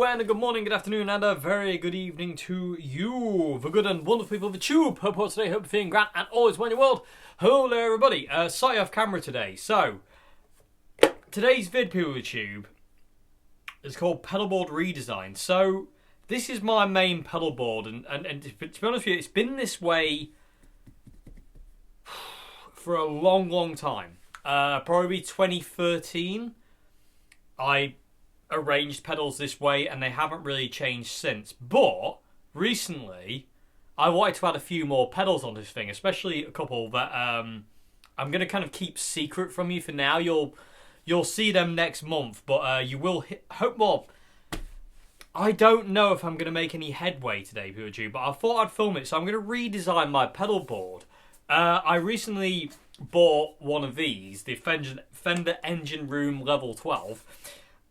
and a good morning, good afternoon, and a very good evening to you, the good and wonderful people of the tube. Hope all today, hope you're feeling grand, and always well in your world. Hello there, everybody. Slightly off camera today. So, today's vid, people of the tube, is called Pedalboard Redesign. So, this is my main pedal board, and to be honest with you, it's been this way for a long time. Probably 2013. I arranged pedals this way and they haven't really changed since, but recently I wanted to add a few more pedals on this thing, especially a couple that I'm going to kind of keep secret from you for now. You'll see them next month, but you will hope more. I don't know if I'm going to make any headway today, PewDiePie, but I thought I'd film it, so I'm going to redesign my pedal board. I recently bought one of these, the Fender Engine Room Level 12,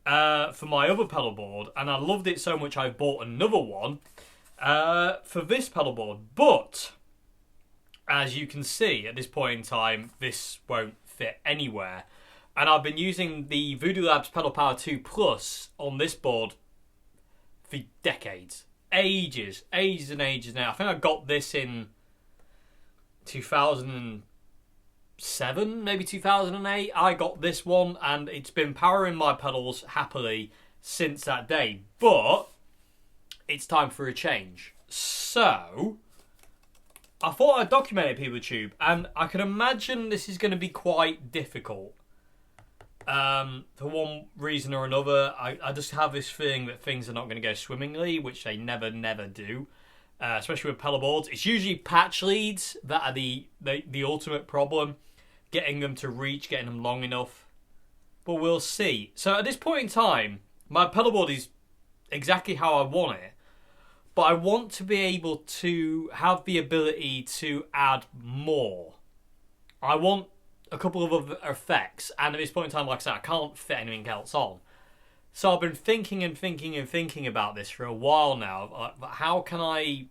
for my other pedal board, and I loved it so much I've bought another one for this pedal board. But as you can see at this point in time, this won't fit anywhere, and I've been using the Voodoo Labs Pedal Power 2 Plus on this board for decades, ages and ages now. I think I got this in 2007, maybe 2008. I got this one and it's been powering my pedals happily since that day, but it's time for a change. So I thought I'd document it, people of Tube, and I can imagine this is going to be quite difficult for one reason or another. I just have this feeling that things are not going to go swimmingly, which they never do. Especially with pedal boards. It's usually patch leads that are the ultimate problem. Getting them to reach, getting them long enough. But we'll see. So at this point in time, my pedal board is exactly how I want it. But I want to be able to have the ability to add more. I want a couple of other effects. And at this point in time, like I said, I can't fit anything else on. So I've been thinking about this for a while now. How can I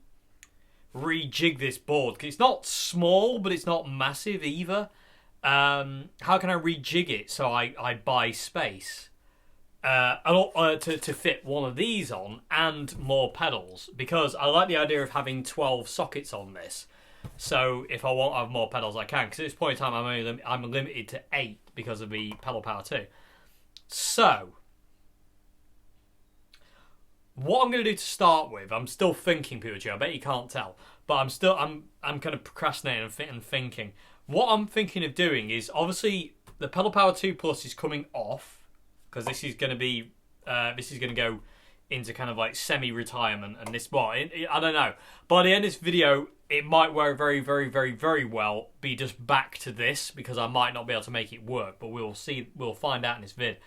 rejig this board? Because it's not small, but it's not massive either. How can I rejig it so I buy space to fit one of these on and more pedals? Because I like the idea of having 12 sockets on this. So if I want to have more pedals, I can. Because at this point in time, I'm limited to 8 because of the Pedal Power 2. So what I'm going to do to start with, I'm still thinking, PewDiePie. I bet you can't tell, but I'm kind of procrastinating and thinking. What I'm thinking of doing is, obviously, the Pedal Power 2 Plus is coming off because this is going to go into kind of like semi-retirement, and this, I don't know. By the end of this video, it might very well be just back to this because I might not be able to make it work, but we'll see. We'll find out in this vid.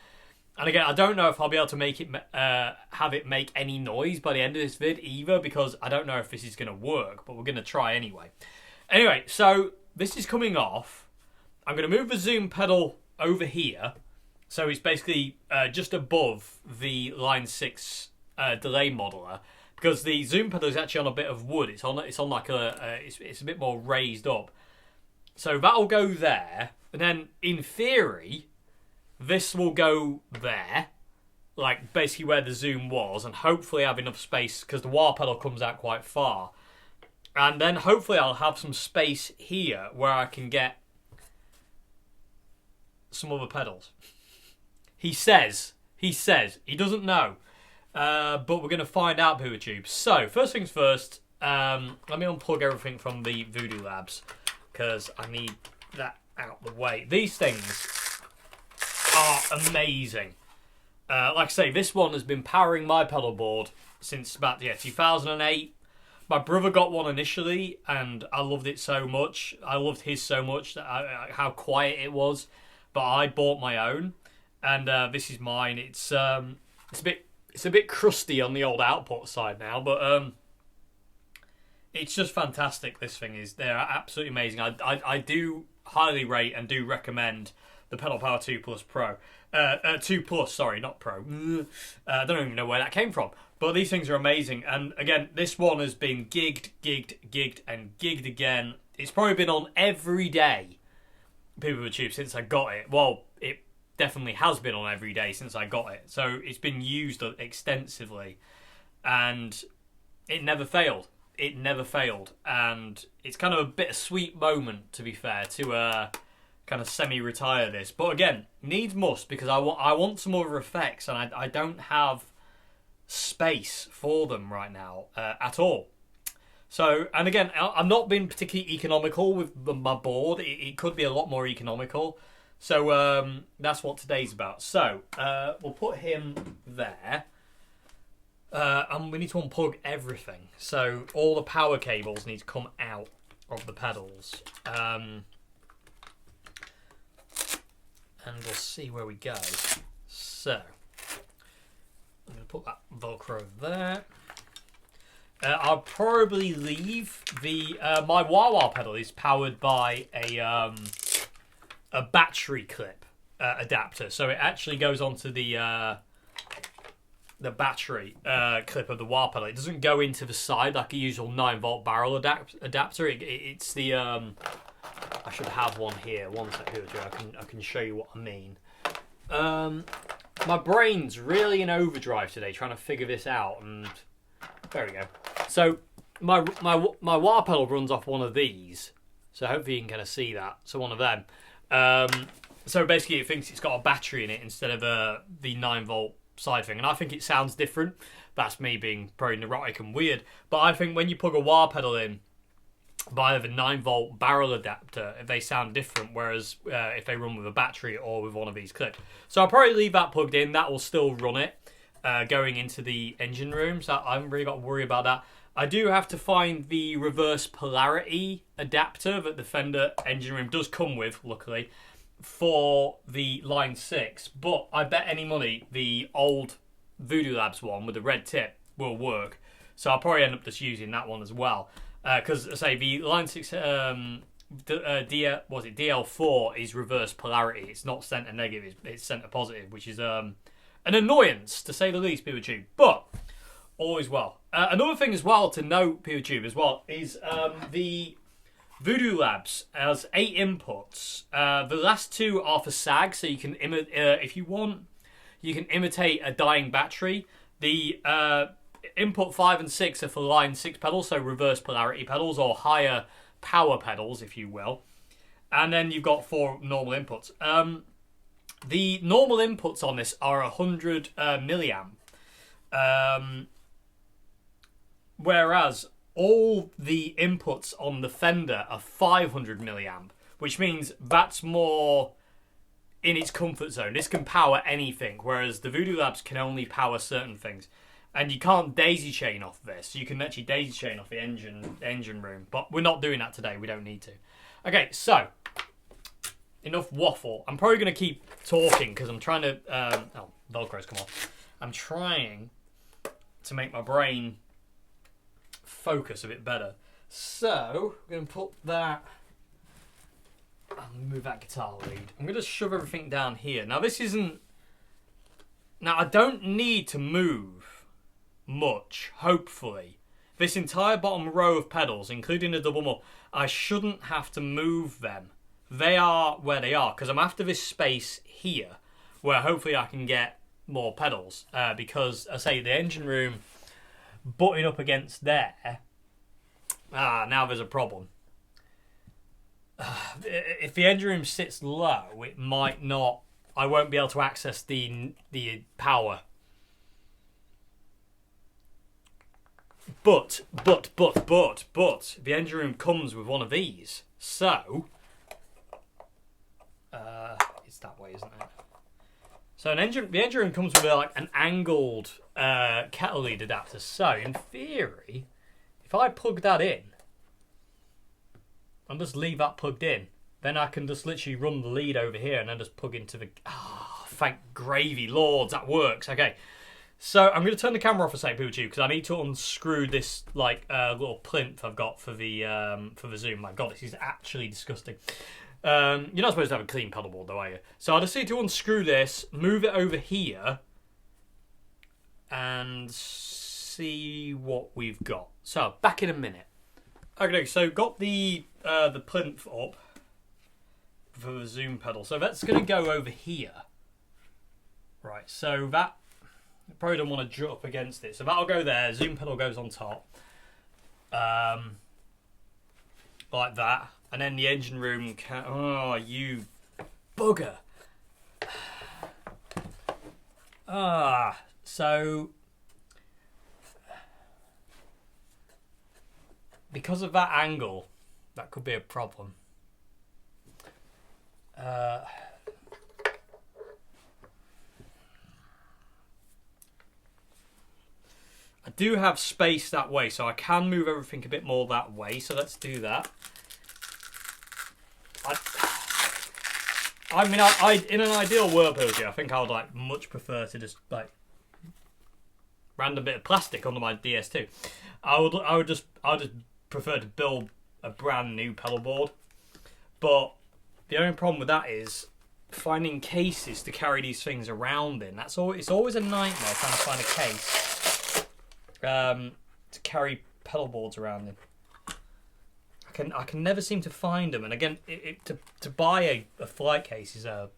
And again, I don't know if I'll be able to make it, have it make any noise by the end of this vid either, because I don't know if this is going to work, but we're going to try anyway. Anyway, so this is coming off. I'm going to move the zoom pedal over here, so it's basically just above the line 6 delay modeler, because the zoom pedal is actually on a bit of wood. It's on like it's a bit more raised up. So that'll go there, and then in theory, this will go there, like basically where the zoom was, and hopefully have enough space because the wah pedal comes out quite far. And then hopefully I'll have some space here where I can get some other pedals. He says. He doesn't know. But we're going to find out, PewDiePie. So, first things first, let me unplug everything from the Voodoo Labs because I need that out the way. These things are amazing. Like I say, this one has been powering my pedal board since about 2008. My brother got one initially, and I loved it so much. I loved his so much that how quiet it was. But I bought my own, and this is mine. It's a bit crusty on the old output side now, but it's just fantastic. This thing is, they're absolutely amazing. I do highly rate and do recommend the Pedal Power 2 Plus Pro. 2 Plus, sorry, not Pro. I don't even know where that came from. But these things are amazing. And again, this one has been gigged, and gigged again. It's probably been on every day, people of the tube, since I got it. Well, definitely has been on every day since I got it. So it's been used extensively, and it never failed. It never failed, and it's kind of a bittersweet moment, to be fair, to kind of semi-retire this. But again, needs must, because I want some other effects, and I don't have space for them right now at all. So, and again, I'm not being particularly economical with my board. It could be a lot more economical. So that's what today's about. So we'll put him there. And we need to unplug everything. So all the power cables need to come out of the pedals. And we'll see where we go. So I'm going to put that Velcro there. I'll probably leave the my wah-wah pedal is powered by a battery clip adapter, so it actually goes onto the battery clip of the wah pedal. It doesn't go into the side like a usual 9-volt barrel adapter. It's the I should have one here. One sec, here, I can show you what I mean. My brain's really in overdrive today, trying to figure this out, and there we go. So my wah pedal runs off one of these, so hopefully you can kind of see that. So one of them. So basically it thinks it's got a battery in it instead of the 9-volt side thing, and I think it sounds different. That's me being probably neurotic and weird, but I think when you plug a wah pedal in by the 9-volt barrel adapter, they sound different, whereas if they run with a battery or with one of these clips. So I'll probably leave that plugged in. That will still run it going into the engine room, so I haven't really got to worry about that. I do have to find the reverse polarity adapter that the Fender engine room does come with, luckily, for the Line 6. But I bet any money the old Voodoo Labs one with the red tip will work. So I'll probably end up just using that one as well. Because, say, the Line 6 DL4 is reverse polarity. It's not center negative, it's center positive, which is an annoyance, to say the least, PeterTube. But all is well. Another thing as well to note, PeterTube, as well, is the Voodoo Labs has 8 inputs. The last 2 are for sag, so you can if you want, you can imitate a dying battery. The input 5 and 6 are for Line 6 pedals, so reverse polarity pedals, or higher power pedals, if you will. And then you've got 4 normal inputs. The normal inputs on this are 100 milliamp. Whereas all the inputs on the Fender are 500 milliamp, which means that's more in its comfort zone. This can power anything, whereas the Voodoo Labs can only power certain things. And you can't daisy chain off this. You can actually daisy chain off the engine room, but we're not doing that today. We don't need to. Okay, so enough waffle. I'm probably going to keep talking because I'm trying to... oh, Velcro's come off. I'm trying to make my brain focus a bit better. So, we're going to put that... I'll move that guitar lead. I'm going to shove everything down here. Now, this isn't... Now, I don't need to move much, hopefully. This entire bottom row of pedals, including the double mull, I shouldn't have to move them. They are where they are, because I'm after this space here, where hopefully I can get more pedals, because, I say, the engine room butting up against there, now there's a problem. If the engine room sits low, it might not, I won't be able to access the power. But, the engine room comes with one of these. So, it's that way, isn't it? So the engine room comes with like an angled kettle lead adapter. So, in theory, if I plug that in, and just leave that plugged in, then I can just literally run the lead over here and then just plug into the... Oh, thank gravy lords, that works. Okay. So I'm going to turn the camera off a second, PeterTube, because I need to unscrew this like little plinth I've got for the zoom. My God, this is actually disgusting. You're not supposed to have a clean pedal board, though, are you? So I just need to unscrew this, move it over here, and see what we've got. So back in a minute. Okay, so got the plinth up for the zoom pedal. So that's going to go over here. Right, so that I probably don't want to jut up against it. So that'll go there. Zoom pedal goes on top. Like that. And then the engine room can... Oh, you bugger. So... Because of that angle, that could be a problem. I do have space that way, so I can move everything a bit more that way. So let's do that. I mean, in an ideal world, I think I would like much prefer to just like random bit of plastic under my DS2. I would just prefer to build a brand new pedal board. But the only problem with that is finding cases to carry these things around in. It's always a nightmare trying to find a case to carry pedal boards around in. I can never seem to find them, and again, to buy a flight case it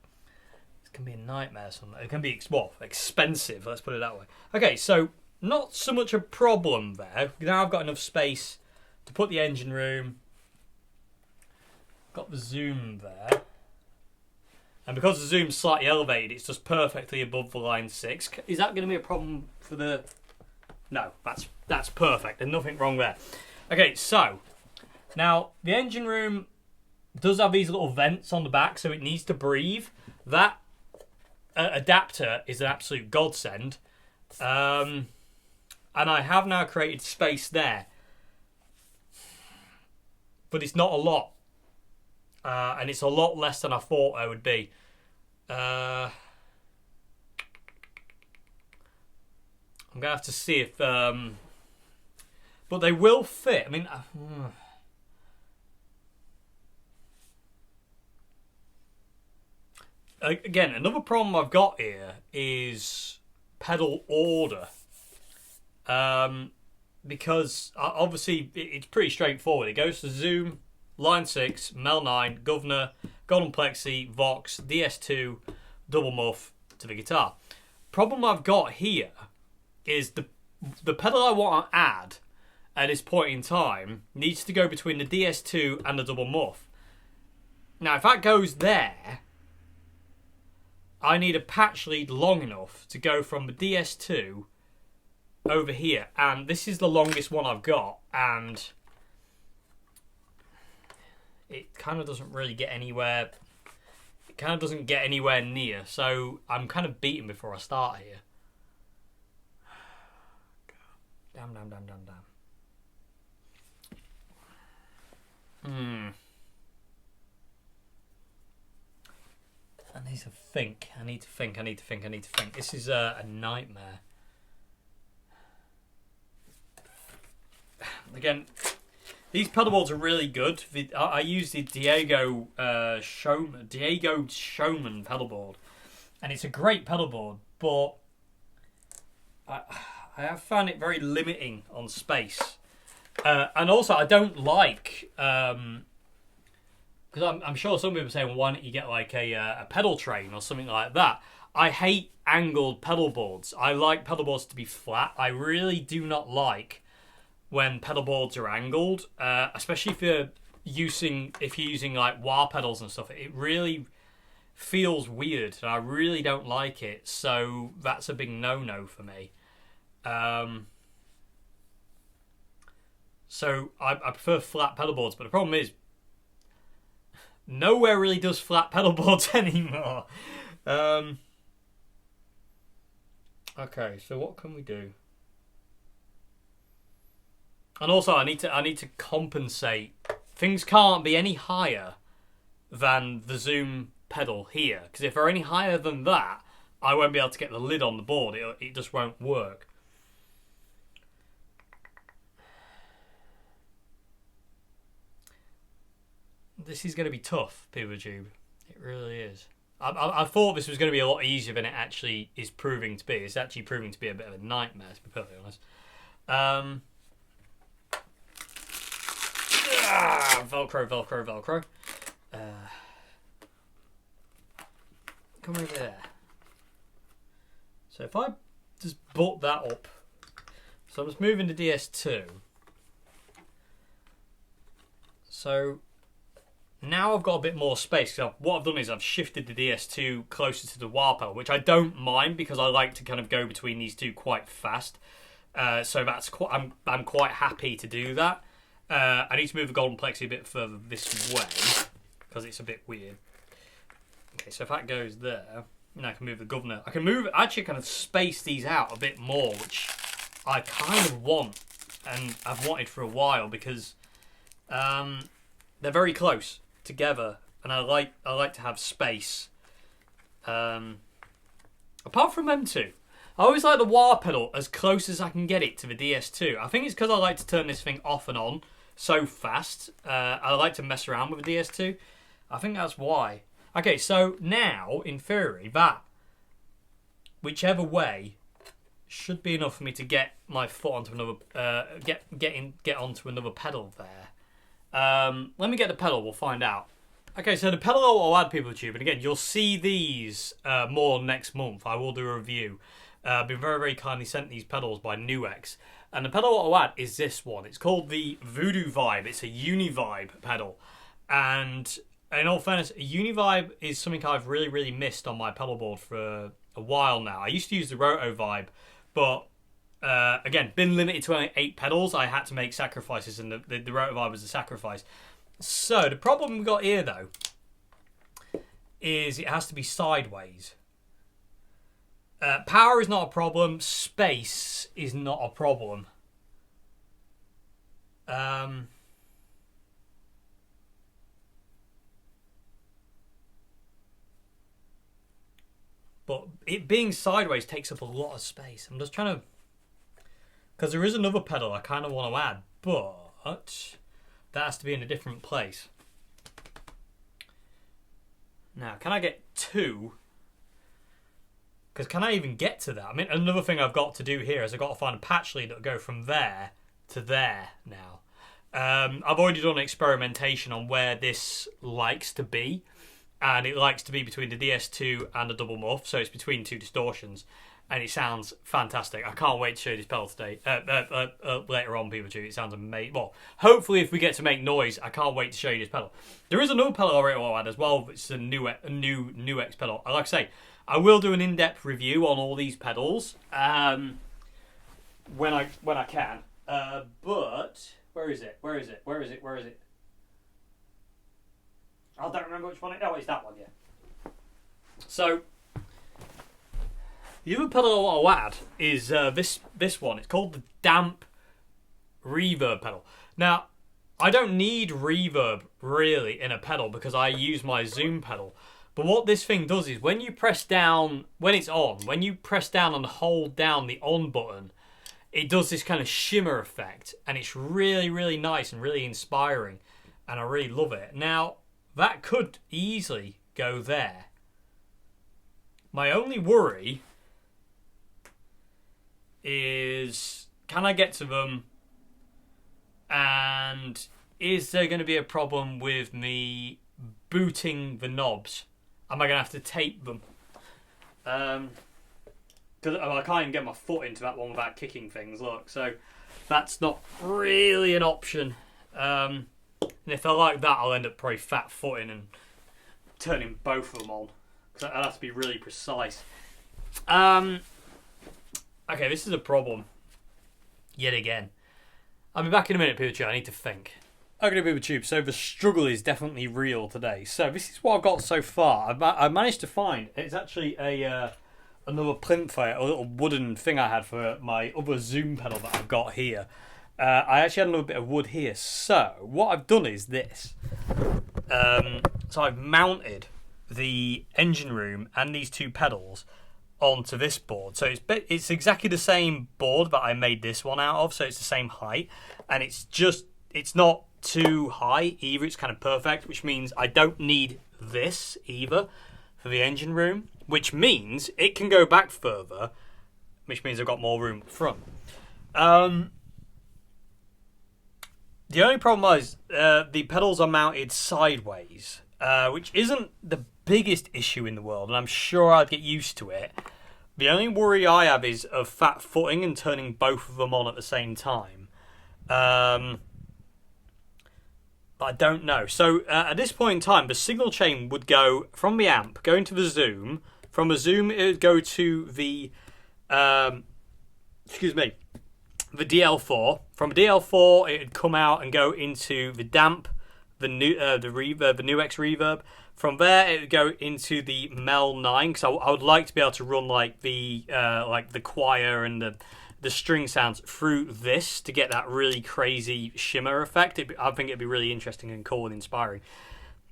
can be a nightmare. It can be expensive. Let's put it that way. Okay, so not so much a problem there. Now I've got enough space to put the engine room. Got the zoom there, and because the zoom's slightly elevated, it's just perfectly above the line 6. Is that going to be a problem for the? No, that's perfect. There's nothing wrong there. Okay, so. Now, the engine room does have these little vents on the back, so it needs to breathe. That adapter is an absolute godsend. And I have now created space there. But it's not a lot. And it's a lot less than I thought I would be. I'm going to have to see if... but they will fit. I mean... Again, another problem I've got here is pedal order. Because obviously it's pretty straightforward. It goes to Zoom, Line 6, Mel 9, Governor, Golden Plexi, Vox, DS2, Double Muff to the guitar. Problem I've got here is the pedal I want to add at this point in time needs to go between the DS2 and the Double Muff. Now, if that goes there... I need a patch lead long enough to go from the DS2 over here. And this is the longest one I've got. And it kind of doesn't really get anywhere. It kind of doesn't get anywhere near. So I'm kind of beaten before I start here. Damn. I need to think. This is a nightmare. Again, these pedal boards are really good. I use the Diego Showman pedal board, and it's a great pedal board, but I have found it very limiting on space. And also, I don't like... because I'm sure some people are saying, well, why don't you get like a pedal train or something like that? I hate angled pedal boards. I like pedal boards to be flat. I really do not like when pedal boards are angled, especially if you're using like wah pedals and stuff. It really feels weird, and I really don't like it. So that's a big no-no for me. So I prefer flat pedal boards, but the problem is nowhere really does flat pedal boards anymore. Okay, so what can we do? And also, I need to compensate. Things can't be any higher than the zoom pedal here, because if they're any higher than that, I won't be able to get the lid on the board. It just won't work. This is going to be tough, PeterTube. It really is. I thought this was going to be a lot easier than it actually is proving to be. It's actually proving to be a bit of a nightmare, to be perfectly honest. Velcro. Come over there. So if I just butt that up, so I'm just moving to DS2. So now I've got a bit more space. So what I've done is I've shifted the DS2 closer to the wah pedal, which I don't mind because I like to kind of go between these two quite fast. So that's I'm quite happy to do that. I need to move the golden plexi a bit further this way because it's a bit weird. Okay, so if that goes there, now I can move the governor. I can actually kind of space these out a bit more, which I kind of want and I've wanted for a while because they're very close together, and I like to have space. Apart from them two, I always like the wah pedal as close as I can get it to the DS2. I think it's because I like to turn this thing off and on so fast. I like to mess around with the DS2. I think that's why. Okay, so now, in theory, that, whichever way, should be enough for me to get my foot onto another, get onto another pedal there. Let me get the pedal, we'll find out. Okay, so the pedal I'll add people to, and again, you'll see these more next month. I will do a review. Been very, very kindly sent these pedals by Nuex. And the pedal I'll add is this one. It's called the Voodoo Vibe. It's a Univibe pedal. And in all fairness, a Univibe is something I've really, really missed on my pedal board for a while now. I used to use the Roto Vibe, but again, been limited to only 8 pedals. I had to make sacrifices, and the Roto Vibe was a sacrifice. So the problem we've got here, though, is it has to be sideways. Power is not a problem. Space is not a problem. But it being sideways takes up a lot of space. I'm just trying to... Because there is another pedal I kind of want to add, but that has to be in a different place. Now, can I get 2? Because can I even get to that? I mean, another thing I've got to do here is I've got to find a patch lead that'll go from there to there now. I've already done experimentation on where this likes to be. And it likes to be between the DS2 and the double muff. So it's between 2 distortions. And it sounds fantastic. I can't wait to show you this pedal today. Later on, people too. It sounds amazing. Well, hopefully if we get to make noise, I can't wait to show you this pedal. There is another pedal I want to add as well. It's a new Nuex pedal. Like I say, I will do an in-depth review on all these pedals when I can. But where is it? I don't remember which one it is. Oh, it's that one, yeah. So the other pedal I'll add is this one. It's called the Damp Reverb pedal. Now, I don't need reverb really in a pedal because I use my Zoom pedal. But what this thing does is when you press down, when it's on, when you press down and hold down the on button, it does this kind of shimmer effect. And it's really, really nice and really inspiring. And I really love it. Now, that could easily go there. My only worry is, can I get to them? And is there going to be a problem with me booting the knobs? Am I going to have to tape them? Because I can't even get my foot into that one without kicking things, look. So that's not really an option. And if I like that, I'll end up probably fat footing and turning both of them on. Because I'll have to be really precise. Okay, this is a problem. Yet again. I'll be back in a minute, Pikachu. I need to think. Okay, Pikachu. So the struggle is definitely real today. So this is what I've got so far. I managed to find, it's actually another plinth, a little wooden thing I had for my other Zoom pedal that I've got here. I actually had a little bit of wood here. So what I've done is this. So I've mounted the engine room and these 2 pedals onto this board. So it's exactly the same board that I made this one out of. So it's the same height, and it's not too high either. It's kind of perfect, which means I don't need this either for the engine room, which means it can go back further, which means I've got more room up front. The only problem is the pedals are mounted sideways, which isn't the biggest issue in the world, and I'm sure I'd get used to it. The only worry I have is of fat footing and turning both of them on at the same time. But I don't know. So at this point in time, the signal chain would go from the amp, go into the zoom. From the zoom, it would go to the the DL4. From DL4, it would come out and go into the damp, the reverb, the Nu X reverb. From there, it would go into the Mel 9 because I would like to be able to run like the choir and the string sounds through this to get that really crazy shimmer effect. I think it'd be really interesting and cool and inspiring.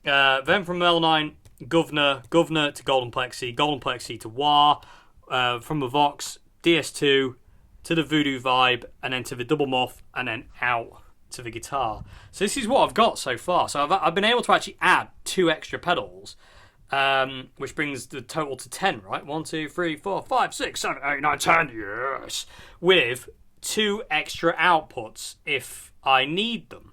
Then from Mel 9, Governor to Golden Plexi to Wah. From the Vox, DS2 to the Voodoo Vibe, and then to the Double Muff, and then out to the guitar. So this is what I've got so far. So I've been able to actually add 2 extra pedals, which brings the total to 10, right? 1, 2, 3, 4, 5, 6, 7, 8, 9, 10, yes! With 2 extra outputs if I need them.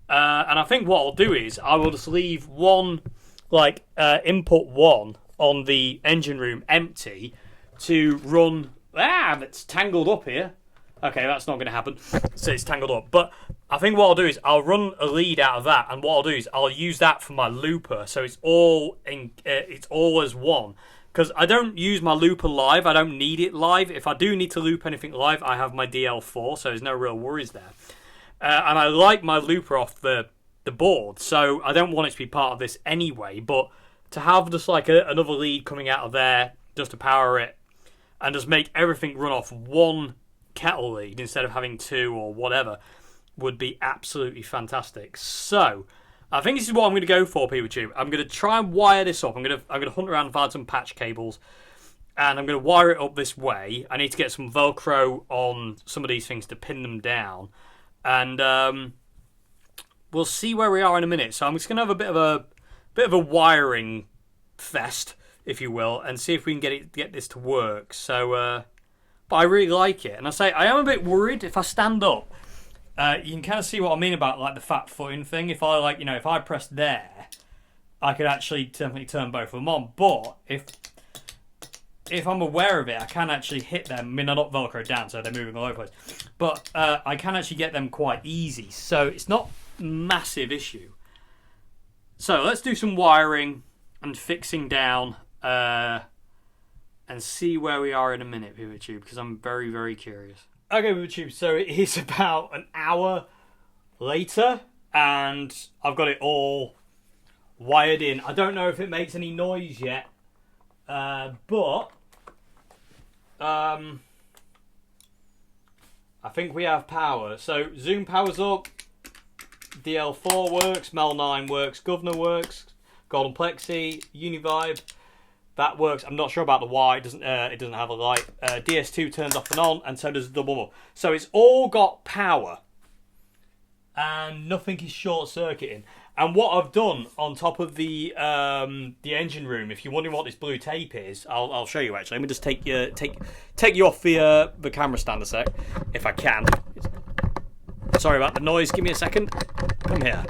And I think what I'll do is I will just leave one, input 1 on the engine room empty to run... that's tangled up here. Okay, that's not going to happen. So it's tangled up. But I think what I'll do is I'll run a lead out of that, and what I'll do is I'll use that for my looper, so it's all as one. Because I don't use my looper live. I don't need it live. If I do need to loop anything live, I have my DL4, so there's no real worries there. And I like my looper off the board, so I don't want it to be part of this anyway. But to have just another lead coming out of there just to power it, and just make everything run off one kettle lead instead of having 2 or whatever would be absolutely fantastic. So I think this is what I'm going to go for, PeopleTube. I'm going to try and wire this up. I'm going to hunt around and find some patch cables, and I'm going to wire it up this way. I need to get some Velcro on some of these things to pin them down, and we'll see where we are in a minute. So I'm just going to have a bit of a wiring fest, if you will, and see if we can get this to work. So, but I really like it, and I am a bit worried if I stand up. You can kind of see what I mean about the fat footing thing. If I if I press there, I could actually definitely turn both of them on. But if I'm aware of it, I can actually hit them. I mean, they're not Velcro down, so they're moving all over the place. But I can actually get them quite easy, so it's not a massive issue. So let's do some wiring and fixing down. And see where we are in a minute, PeopleTube, because I'm very, very curious. Okay, PeopleTube, so it is about an hour later, and I've got it all wired in. I don't know if it makes any noise yet, but I think we have power. So Zoom powers up, DL4 works, Mel 9 works, Governor works, Golden Plexi, Univibe. That works. I'm not sure about the why. It doesn't have a light. DS2 turns off and on, and so does the double muff. So it's all got power, and nothing is short circuiting. And what I've done on top of the engine room, if you're wondering what this blue tape is, I'll show you actually. Let me just take you off the camera stand a sec, if I can. Sorry about the noise. Give me a second. Come here.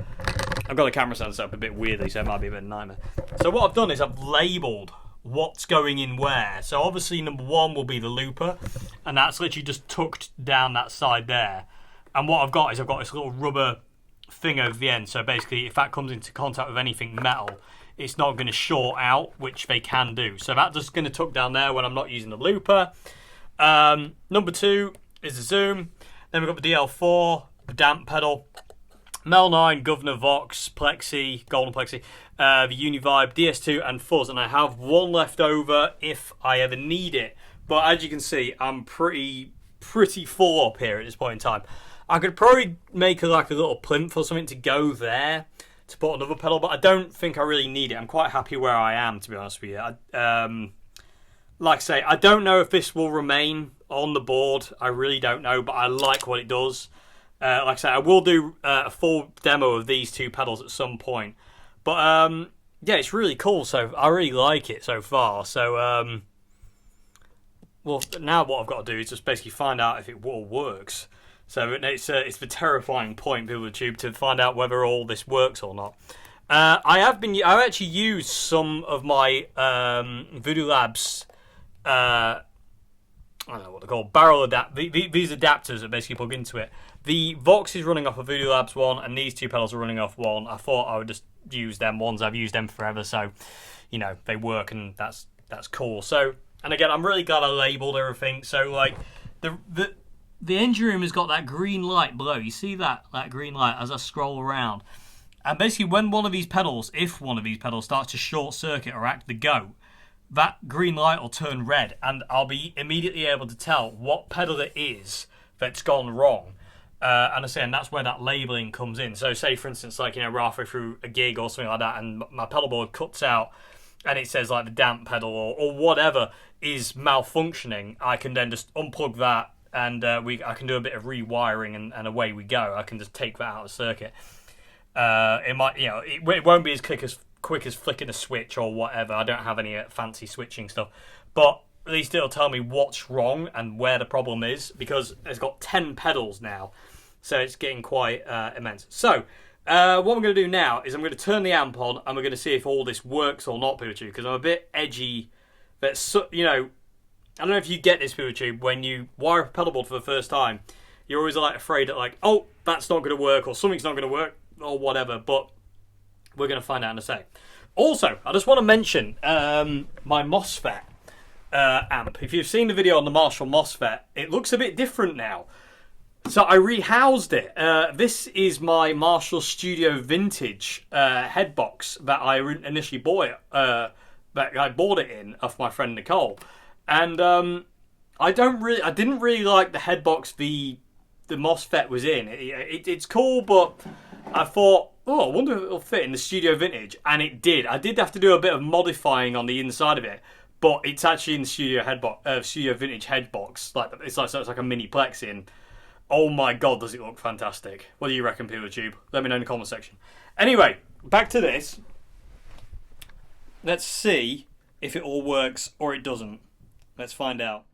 I've got the camera stand set up a bit weirdly, so it might be a bit of a nightmare. So what I've done is I've labelled what's going in where. So obviously number 1 will be the looper, and that's literally just tucked down that side there. And what I've got is I've got this little rubber thing over the end, so basically if that comes into contact with anything metal, it's not going to short out, which they can do. So that's just going to tuck down there when I'm not using the looper. Number 2 is the zoom. Then we've got the DL4, the damp pedal, Mel 9, Governor, Vox, Plexi, Golden Plexi, the Univibe, DS2 and Fuzz, and I have 1 left over if I ever need it. But as you can see, I'm pretty full up here at this point in time. I could probably make a little plinth or something to go there to put another pedal, but I don't think I really need it. I'm quite happy where I am, to be honest with you. Like I say, I don't know if this will remain on the board. I really don't know, but I like what it does. Like I say, I will do a full demo of these 2 pedals at some point. But yeah, it's really cool. So I really like it so far. So well, now what I've got to do is just basically find out if it all works. So it's the terrifying point, PeopleTube, to find out whether all this works or not. I've actually used some of my Voodoo Labs I don't know what they're called, these adapters that basically plug into it. The Vox is running off a Voodoo Labs one, and these two pedals are running off one. I thought I would just use them ones. I've used them forever, so you know they work, and that's cool. So, and again, I'm really glad I labelled everything. So like the engine room has got that green light below. You see that green light as I scroll around, and basically when if one of these pedals starts to short circuit or act the goat, that green light will turn red, and I'll be immediately able to tell what pedal it is that's gone wrong. And I say, and that's where that labelling comes in. So, say for instance, like we're halfway through a gig or something like that, and my pedal board cuts out, and it says like the damp pedal or whatever is malfunctioning. I can then just unplug that, and I can do a bit of rewiring, and away we go. I can just take that out of the circuit. It might, it won't be as quick as flicking a switch or whatever. I don't have any fancy switching stuff, but at least it'll tell me what's wrong and where the problem is, because it's got 10 pedals now, so it's getting quite immense. So what I'm going to do now is I'm going to turn the amp on, and we're going to see if all this works or not, PeterTube, because I'm a bit edgy. That's, I don't know if you get this, PeterTube, when you wire up a pedal board for the first time, you're always like afraid that like, oh, that's not going to work, or something's not going to work, or whatever, but we're going to find out in a sec. Also, I just want to mention my Mosfet amp. If you've seen the video on the Marshall Mosfet, it looks a bit different now. So I rehoused it. This is my Marshall Studio Vintage headbox that I initially bought it in off my friend Nicole, and I didn't really like the headbox the Mosfet was in. It's cool, but I thought, I wonder if it'll fit in the Studio Vintage, and it did. I did have to do a bit of modifying on the inside of it, but it's actually in the Studio Vintage headbox. It's like a mini Plexi, and oh my god, does it look fantastic! What do you reckon, PeterTube? Let me know in the comment section. Anyway, back to this. Let's see if it all works or it doesn't. Let's find out.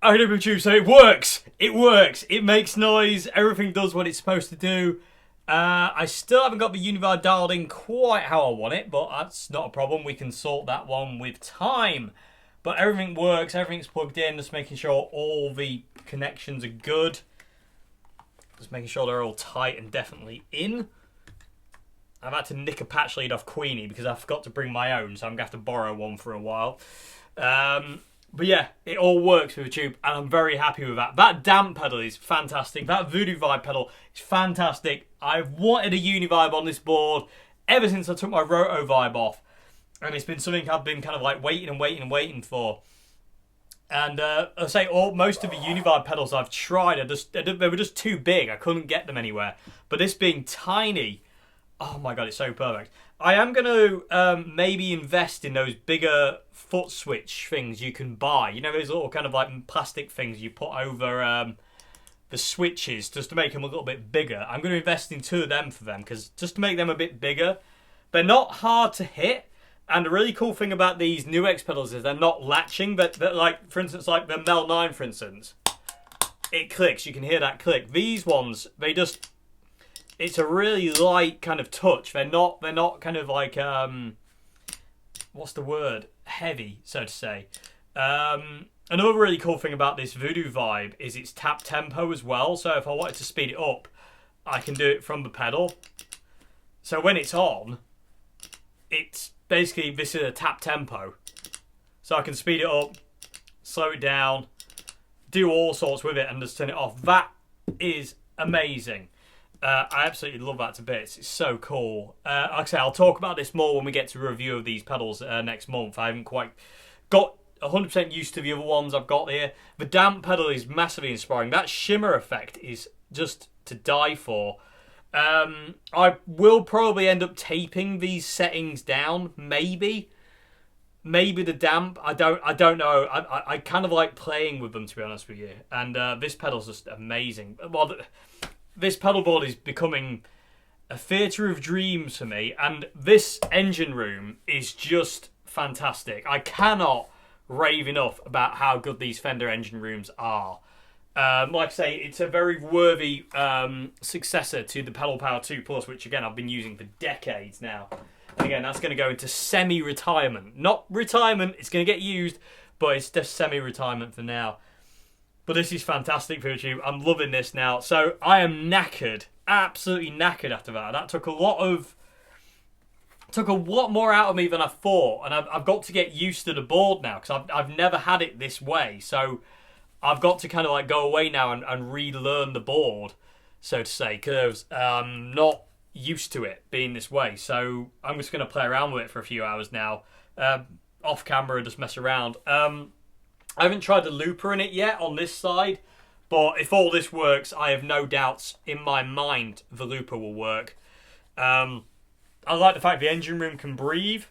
I know YouTube, so it works. It works. It makes noise. Everything does what it's supposed to do. I still haven't got the Univibe dialed in quite how I want it, but that's not a problem. We can sort that one with time. But everything works. Everything's plugged in. Just making sure all the connections are good. Just making sure they're all tight and definitely in. I've had to nick a patch lead off Queenie because I forgot to bring my own, so I'm going to have to borrow one for a while. But yeah, it all works with the tube, and I'm very happy with that. That damp pedal is fantastic. That Voodoo Vibe pedal is fantastic. I've wanted a Univibe on this board ever since I took my Roto Vibe off. And it's been something I've been kind of like waiting for. And I say most of the Univibe pedals I've tried, they were just too big. I couldn't get them anywhere. But this being tiny, oh my god, it's so perfect. I am going to maybe invest in those bigger foot switch things you can buy. You know, those little kind of like plastic things you put over the switches just to make them a little bit bigger. I'm going to invest in 2 of them for them, because just to make them a bit bigger. They're not hard to hit. And the really cool thing about these new X pedals is they're not latching. But like, for instance, like the Mel 9, for instance, it clicks. You can hear that click. These ones, they just... It's a really light kind of touch. They're not kind of like what's the word? Heavy, so to say. Another really cool thing about this Voodoo Vibe is its tap tempo as well. So if I wanted to speed it up, I can do it from the pedal. So when it's on, it's basically, this is a tap tempo. So I can speed it up, slow it down, do all sorts with it, and just turn it off. That is amazing. I absolutely love that to bits. It's so cool. Like I say, I'll talk about this more when we get to a review of these pedals next month. I haven't quite got 100% used to the other ones I've got here. The damp pedal is massively inspiring. That shimmer effect is just to die for. I will probably end up taping these settings down. Maybe the damp. I don't know. I kind of like playing with them, to be honest with you. And this pedal's just amazing. Well, this pedal board is becoming a theatre of dreams for me, and this engine room is just fantastic. I cannot rave enough about how good these Fender engine rooms are. Like I say, it's a very worthy successor to the Pedal Power 2 Plus, which again I've been using for decades now. And again, that's going to go into semi-retirement. Not retirement, it's going to get used, but it's just semi-retirement for now. But this is fantastic for YouTube. I'm loving this now. So I am knackered, absolutely knackered after that. That took a lot more out of me than I thought, and I've got to get used to the board now because I've never had it this way. So I've got to kind of like go away now and relearn the board, so to say, because I'm not used to it being this way. So I'm just going to play around with it for a few hours now, off camera, just mess around. I haven't tried the looper in it yet on this side, but if all this works, I have no doubts in my mind the looper will work. I like the fact the engine room can breathe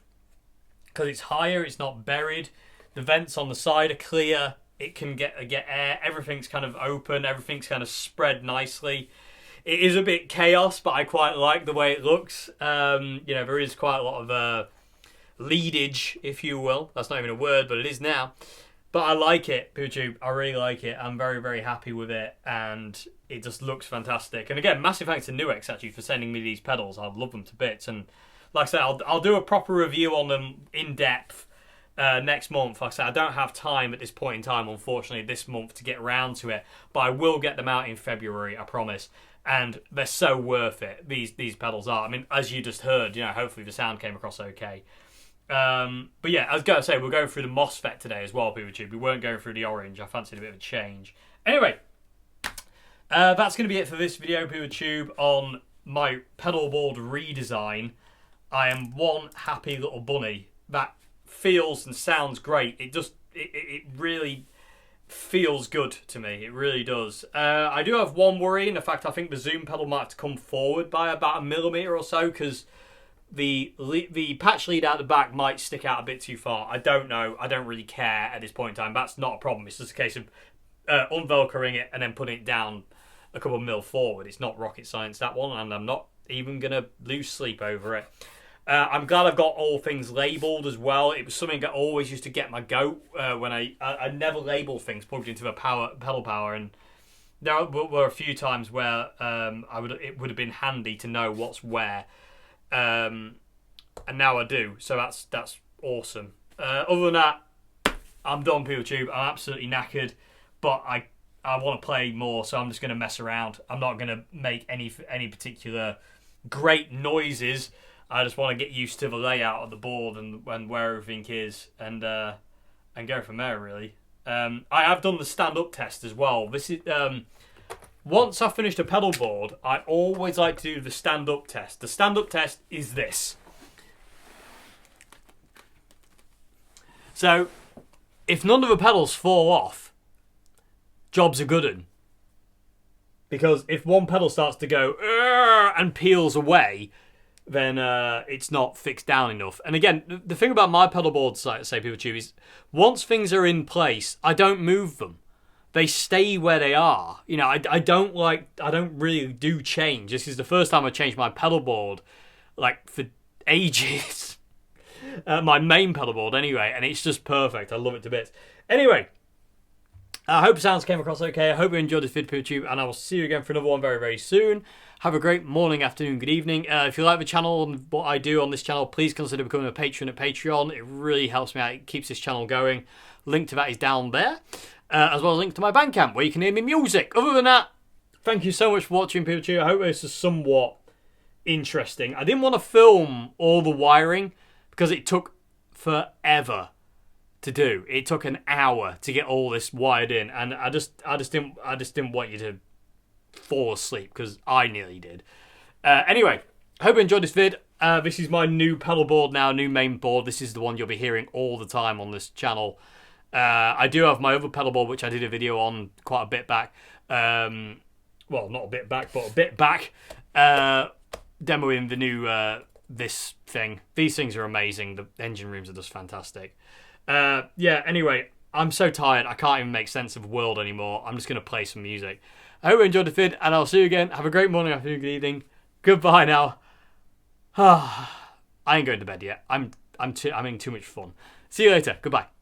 because it's higher, it's not buried. The vents on the side are clear. It can get air. Everything's kind of open. Everything's kind of spread nicely. It is a bit chaos, but I quite like the way it looks. There is quite a lot of leadage, if you will. That's not even a word, but it is now. But I like it, YouTube. I really like it. I'm very, very happy with it, and it just looks fantastic. And again, massive thanks to Nuex actually for sending me these pedals. I love them to bits. And like I said, I'll do a proper review on them in depth next month. Like I said, I don't have time at this point in time, unfortunately, this month to get around to it. But I will get them out in February, I promise. And they're so worth it. These pedals are. I mean, as you just heard, hopefully the sound came across okay. But yeah, I was going to say, we're going through the Mosfet today as well, YouTube. We weren't going through the orange. I fancied a bit of a change. Anyway, that's going to be it for this video, YouTube, on my pedal board redesign. I am one happy little bunny. That feels and sounds great. It really feels good to me. It really does. I do have one worry, and in fact, I think the zoom pedal might have to come forward by about 1 millimeter or so, because the patch lead out the back might stick out a bit too far. I don't know. I don't really care at this point in time. That's not a problem. It's just a case of unvelcroing it and then putting it down a couple of mil forward. It's not rocket science, that one, and I'm not even going to lose sleep over it. I'm glad I've got all things labelled as well. It was something I always used to get my goat when I never labelled things plugged into a pedal power, and there were a few times where it would have been handy to know what's where, and now I do. So that's awesome. Other than that, I'm done, PeelTube. I'm absolutely knackered, but I want to play more, so I'm just going to mess around. I'm not going to make any particular great noises. I just want to get used to the layout of the board and where everything is, and go from there, really. I have done the stand-up test as well. This is once I've finished a pedal board, I always like to do the stand-up test. The stand-up test is this. So, if none of the pedals fall off, job's a good one. Because if one pedal starts to go and peels away, then it's not fixed down enough. And again, the thing about my pedal boards, like say PeelTube, is once things are in place, I don't move them. They stay where they are. You know, I don't really do change. This is the first time I changed my pedal board, like, for ages. My main pedal board, anyway, and it's just perfect. I love it to bits. Anyway, I hope sounds came across okay. I hope you enjoyed this video, PeelTube, and I will see you again for another one very, very soon. Have a great morning, afternoon, good evening. If you like the channel and what I do on this channel, please consider becoming a patron at Patreon. It really helps me out. It keeps this channel going. Link to that is down there, as well as a link to my Bandcamp where you can hear me music. Other than that, thank you so much for watching, PeelTube. I hope this is somewhat interesting. I didn't want to film all the wiring because it took forever to do. It took an hour to get all this wired in, and I just didn't want you to fall asleep because I nearly did. Anyway, hope you enjoyed this vid. This is my new pedal board now, new main board. This is the one you'll be hearing all the time on this channel. I do have my other pedal board, which I did a video on quite a bit back. Well, not a bit back, but a bit back. Demoing the new this thing. These things are amazing. The engine rooms are just fantastic. Yeah, anyway, I'm so tired. I can't even make sense of the world anymore. I'm just going to play some music. I hope you enjoyed the vid, and I'll see you again. Have a great morning, afternoon, good evening. Goodbye now. I ain't going to bed yet. I'm having too much fun. See you later. Goodbye.